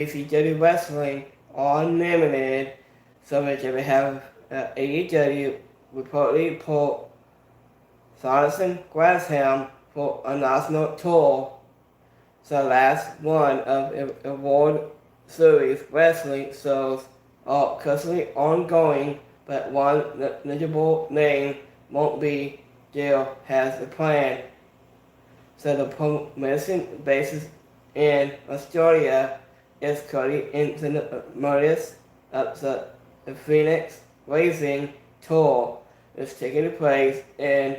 AEW Wrestling Unlimited, so which we have AEW reportedly put Jonathan Gresham for a national tour. The last one of the World Series wrestling shows are currently ongoing, but one notable name won't be there has a plan. So the promotion basis in Australia is currently in the modus of the Phoenix Racing Tour is taking place in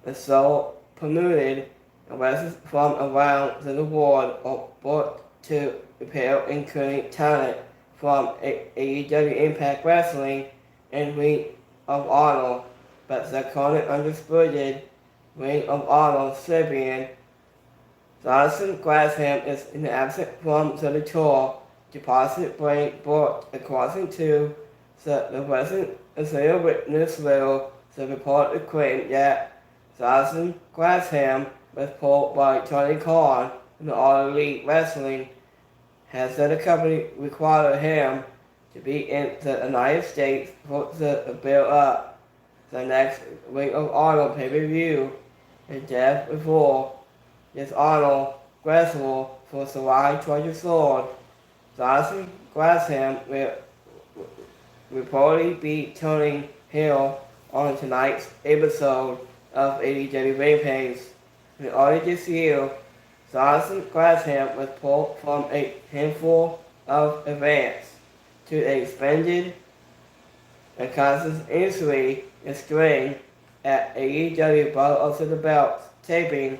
the so promoted wrestlers from around the world are brought to prepare including talent from AEW Impact Wrestling and Ring of Honor, but the current undisputed Ring of Honor champion Jonathan Gresham is in absent from the tour. Deposit being brought according to the Western Australia Witness will the report claimed that Jonathan Gresham was pulled by Tony Khan in All Elite Wrestling has said the company required him to be in the United States for the build up the next Ring of Honor pay-per-view and death before this honor grateful for July 23rd. Jonathan Gresham will reportedly be turning heel on tonight's episode of AEW Rampage. In early this year, Jonathan Gresham was pulled from a handful of events to a suspended and constant injury and strain at AEW Battle of the Belts taping.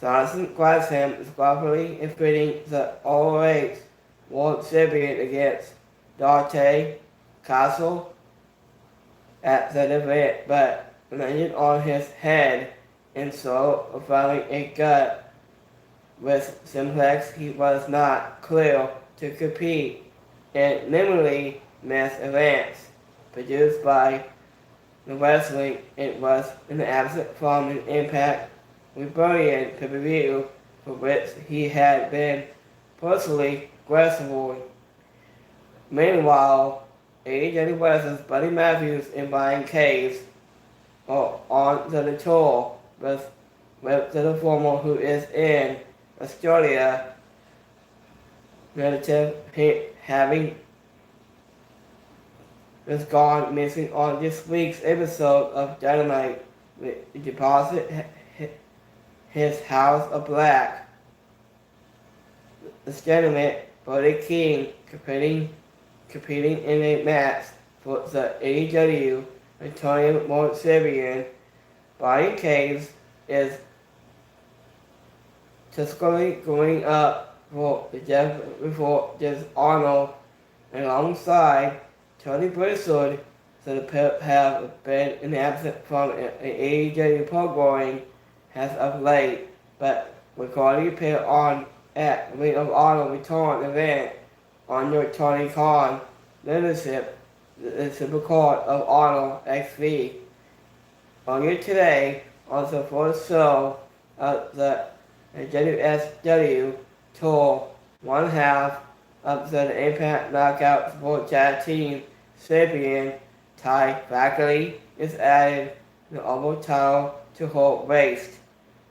Jonathan Gresham is probably defeating the ROH World Champion against Dante Castle at the event, but landed on his head and so following a gut with simplex he was not clear to compete in literally mass events produced by the wrestling. It was an absent from an Impact Rebellion pay-per-view for which he had been personally responsible. Meanwhile, AEW wrestlers Buddy Matthews and Brian Cage are on the tour with the performer who is in Australia, relative having was gone missing on this week's episode of Dynamite. The deposit his House of Black. The gentleman Buddy King competing in a match for the AEW Antonio World Champion. Brian Cage is typically going up for the death before this honor alongside Tony Briscoe so the pair have been in absent from an AEW programming as of late, but recording appeared on at Ring of Honor return event under Tony Khan leadership, the Super Court of Honor XV. Earlier today, also for the show of the WSW Tour, one half of the Impact Knockout Sport Chat Team champion Ty Faculty is added the overall title to her waist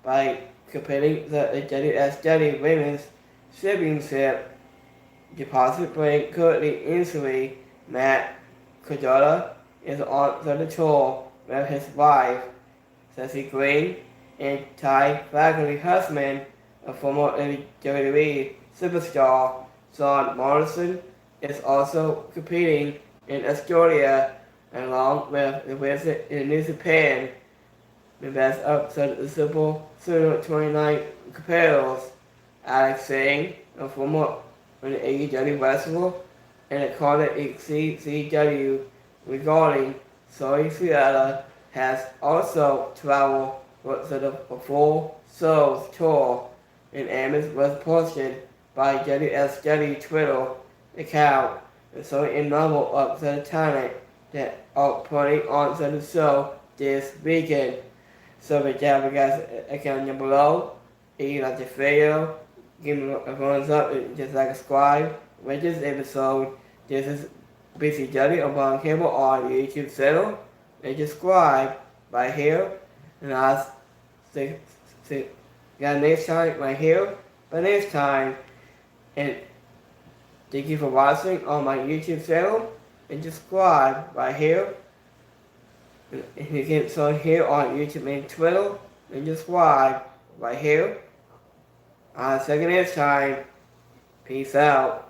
by competing the WSW Women's Championship. Deposit playing currently injury Matt Cardona is on the tour with his wife, Ceci Green, and Ty Faculty husband, a former WWE superstar, John Morrison, is also competing in Australia along with the visit in New Japan. The best of the Super 29 competitors, Alex Singh, a former AEW wrestler, and a current CCW regarding Zoe Seattle has also traveled for the full shows tour, and image was posted by WSW Twitter account, and showing a number of the talent that are putting on the show this weekend. So we have you guys account down below. If you like the video, give me a thumbs up, just like a subscribe. With this episode, this is basically Juddy upon cable on YouTube channel. And subscribe right here. And I'll see you next time right here. But next time, and thank you for watching on my YouTube channel. And subscribe right here. And you can so here on YouTube and Twitter. And subscribe right here. I'll see you next time. Peace out.